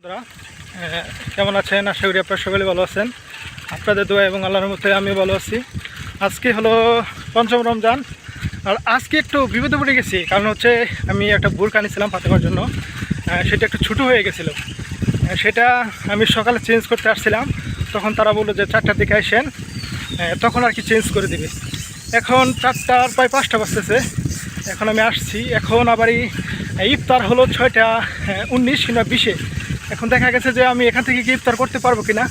বন্ধুরা, কেমন আছেন? আশা করি আপনারা সকলে ভালো আছেন। আপনাদের দোয়া এবং আল্লাহর মতে আমি ভালো আছি। আজকে হলো পঞ্চম রমজান, আর আজকে একটু বিপদে পড়ে গেছি। কারণ হচ্ছে আমি একটা বোরকা নিয়েছিলাম ফাতেমার জন্য, সেটা একটু ছোটো হয়ে গেছিলো। সেটা আমি সকালে চেঞ্জ করতে আসছিলাম, তখন তারা বললো যে 4টার দিকে আসেন, তখন আর কি চেঞ্জ করে দিবে। এখন 4টার প্রায় 5টা বাজতেছে, এখন আমি আসছি। এখন আবারই ইফতার হলো 6টা 19 কিংবা 20-এ। এখন দেখা গেছে যে আমি এখান থেকে কি ইফতার করতে পারবো কিনা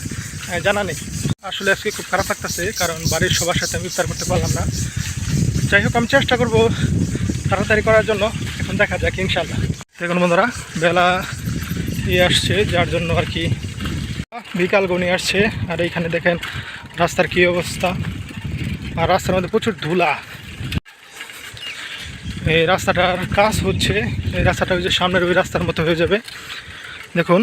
জানা নেই। আসলে আজকে খুব খারাপ লাগতেছে, কারণ বাড়ির সবার সাথে আমি ইফতার করতে পারলাম না। যাই হোক, আমি চেষ্টা করবো তাড়াতাড়ি করার জন্য। এখন দেখা যাক ইনশাল্লাহ। দেখুন বন্ধুরা, বেলা আসছে, যার জন্য আর কি বিকাল গণিয়ে আসছে। আর এইখানে দেখেন রাস্তার কী অবস্থা, আর রাস্তার মধ্যে প্রচুর ধুলা। এই রাস্তাটার কাজ হচ্ছে, এই রাস্তাটা ওই যে সামনের ওই রাস্তার মতো হয়ে যাবে। দেখুন,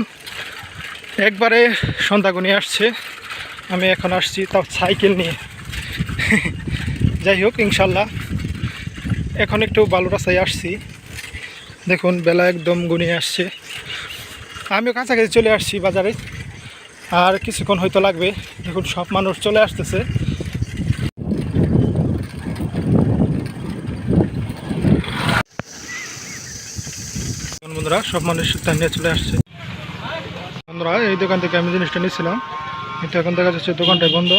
একবারে সন্ধ্যা গণিয়ে আসছে। আমি এখন আসছি তাও সাইকেল নিয়ে। যাই হোক ইনশাল্লাহ, এখন একটু ভালো রাস্তায় আসছি। দেখুন বেলা একদম গণিয়ে আসছে, আমিও কাছাকাছি চলে আসছি বাজারে। আর কিছুক্ষণ হয়তো লাগবে। দেখুন সব মানুষ চলে আসতেছে। বন্ধুরা, সব মানুষ নিয়ে চলে আসছে। বন্ধুরা, এই দোকান থেকে আমি জিনিসটা নিয়েছিলাম, কিন্তু এখন দেখা যাচ্ছে দোকানটাই বন্ধ।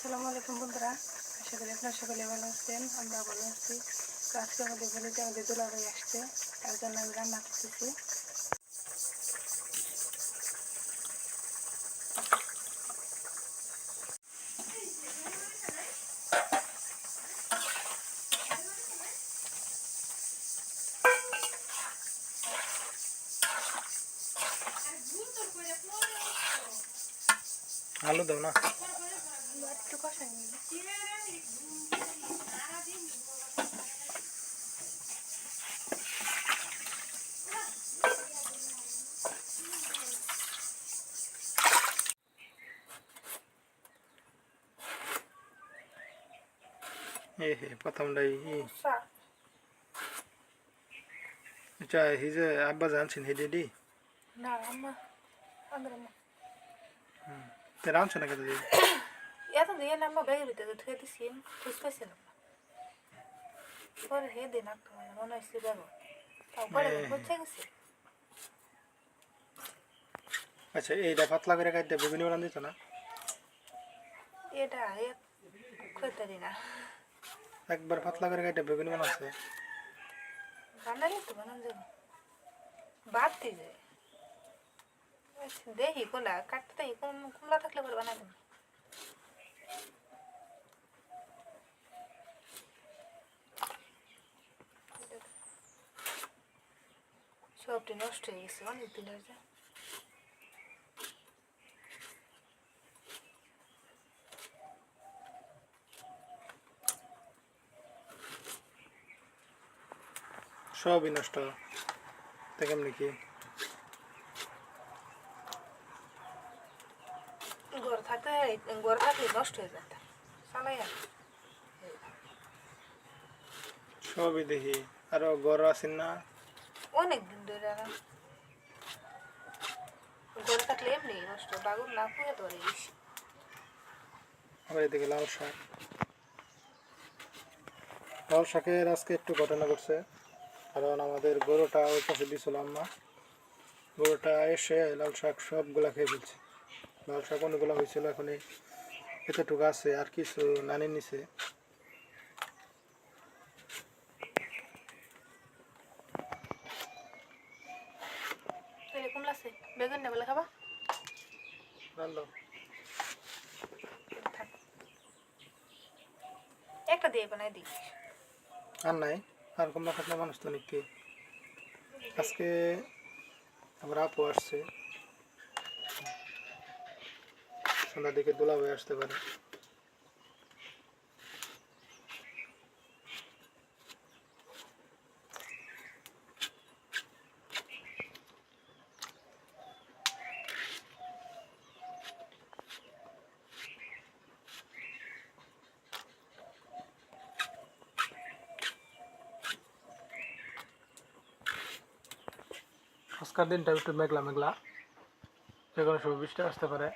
আসসালামু আলাইকুম বন্ধুরা, আশা করি আপনারা সকলে ভালো আছেন। আমরা ভালো আছি। তো আজকে আমাদের বাড়িতে আমাদের দুলাভাই আসছে, তার জন্য আমি রান্না করতেছি। আলু দাও না। একটু কষা নিয়ে এ হে প্রথমটাই চা এটা হি যে আব্বা জানছেন হে দিদি না আম্মা আমাদের আম্মা তে রাঁধছে না কেটে দিদি এত দিয়ে না আম্মা ব্যাগের ভিতরে ধুয়ে দিছি খুঁজে পাইছিলাম না পরে হে দিন একটু মনে হয়েছে ব্যাগ তারপরে হচ্ছে গেছে আচ্ছা এইটা পাতলা করে কাটতে বেগুনি বানান দিত না এটা খেতে দিই না একবার পাতলা করে কাটতে বেগুনি বানাচ্ছে বানালে তো বানান যাবো বাড়তি যায় দেখি কোলা কাটতে কুমলা থাকলে পরে বানাবো না সবটি নষ্ট হয়ে গেছে অনেক দিনের যা সবই নষ্ট তা কেমনি কি ঘর থাকলে নষ্ট হয়ে যেত চালাই আর সবই দেখি আরো গড় আছেন না অনেক দিন ধরে না ঘরে থাকলে এমনি নষ্ট বাগুন না পুয়ে ধরে বেশি আবার এদিকে লাল শাকের আজকে একটু ঘটনা ঘটছে কারণ আমাদের গরুটা ওই পাশে দিয়েছিল আম্মা গরুটা এসে লাল শাক সবগুলা খেয়ে ফেলছে লাল শাক অনেকগুলো হয়েছিল এখন এতটুকু আছে আর কিছু নানির নিচে এরকম লাগছে বেগুন না বলে খাবা থাক একটা দিয়ে বানাই দিই আর নাই আর কমলা খাতলা মানুষ তো নাকি আজকে আমার আপু আসছে সন্ধ্যার দিকে দোলা হয়ে আসতে পারে আজকের দিনটা একটু মেঘলা মেঘলা যে কোনো সময় বৃষ্টি আসতে পারে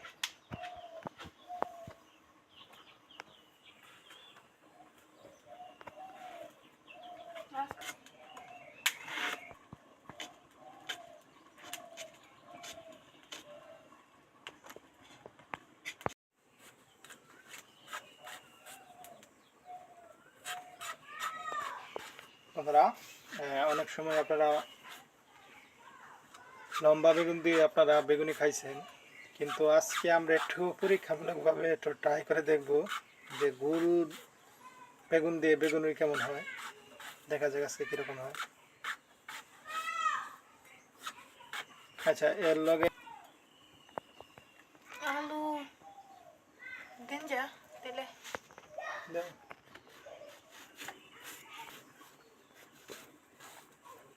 বন্ধুরা অনেক সময় আপনারা লম্বা বেগুন দিয়ে আপনারা বেগুনি খাইছেন কিন্তু আজকে আমরা একটু পরীক্ষামূলকভাবে একটু ট্রাই করে দেখব যে গোল বেগুন দিয়ে বেগুনি কেমন হয় দেখা যাক আজকে কীরকম হয় আচ্ছা এর লগে আলু দিন যা তেলে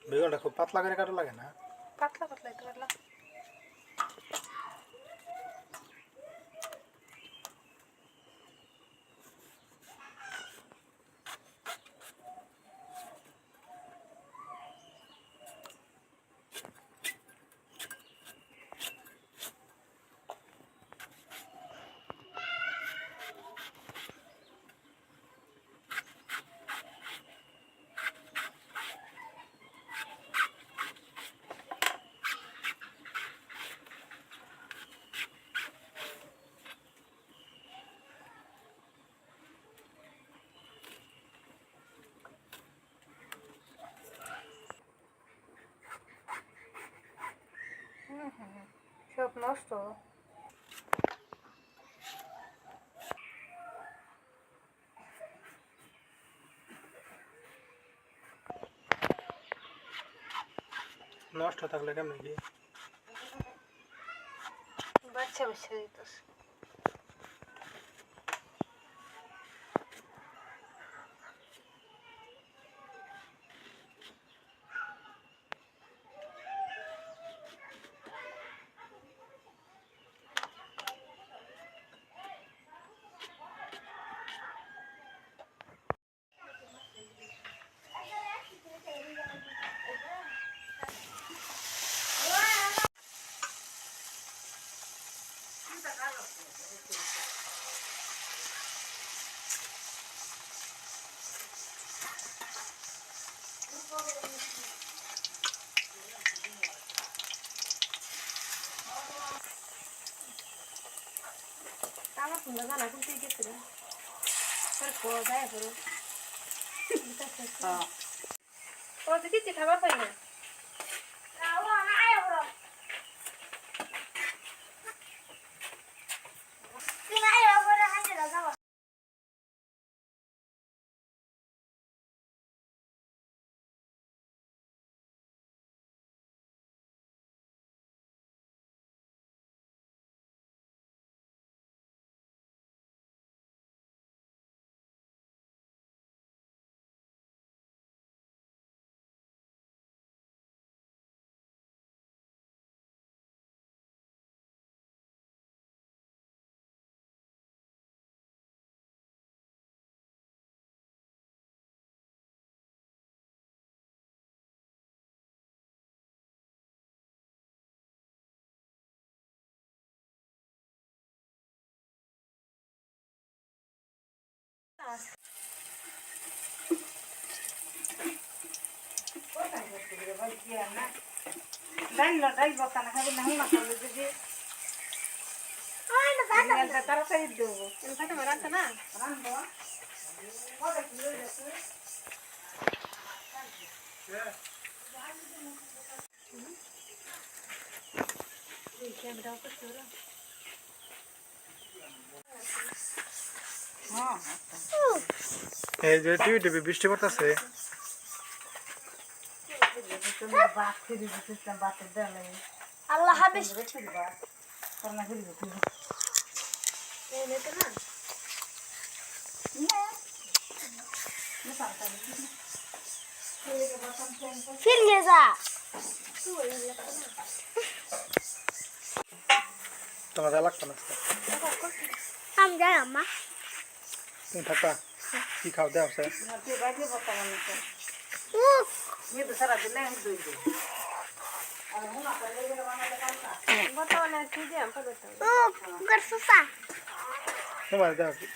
বেগুনটা খুব পাতলা করে কাটা লাগে না পাতলা পাতলা দিতে পারলাম সব নষ্ট নষ্ট থাকলে কেমন কি বাচ্চা বাচ্চা দিতেছে। আমার সুন্দর জানা কিন্তু গেছিল ও তো কিছু খাবার পাই না। তাড়াতাড়ি দেবো রান্না না রান্না এই যে টিভি টিভি বৃষ্টি পড়তেছে। আল্লাহ হাফেজ। फिर ले जा তোমাদের লাগতো না हम जाए अम्मा তুমি থাকবা কি খাও দেওয়া আছে कर सुसा তোমার দেওয়া আছে।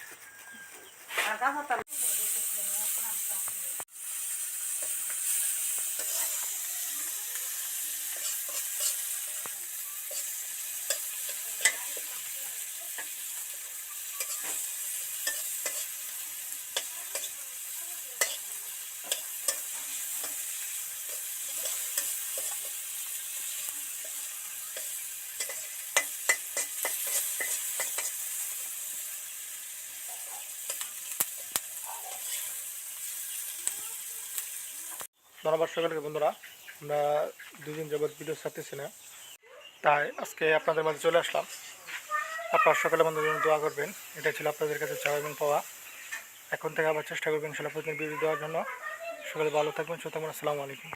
ধন্যবাদ সকলকে বন্ধুরা, আমরা দুদিন যাবৎ ভিডিও ছাড়তেছি না, তাই আজকে আপনাদের মাঝে চলে আসলাম। আপনারা সকালে বন্ধুদের জন্য দোয়া করবেন, এটা ছিল আপনাদের কাছে চাওয়া এবং পাওয়া। এখন থেকে আবার চেষ্টা করবেন ইনশাআল্লাহ প্রতিদিন ভিডিও দেওয়ার জন্য। সকালে ভালো থাকবেন, সুতরাং আসসালামু আলাইকুম।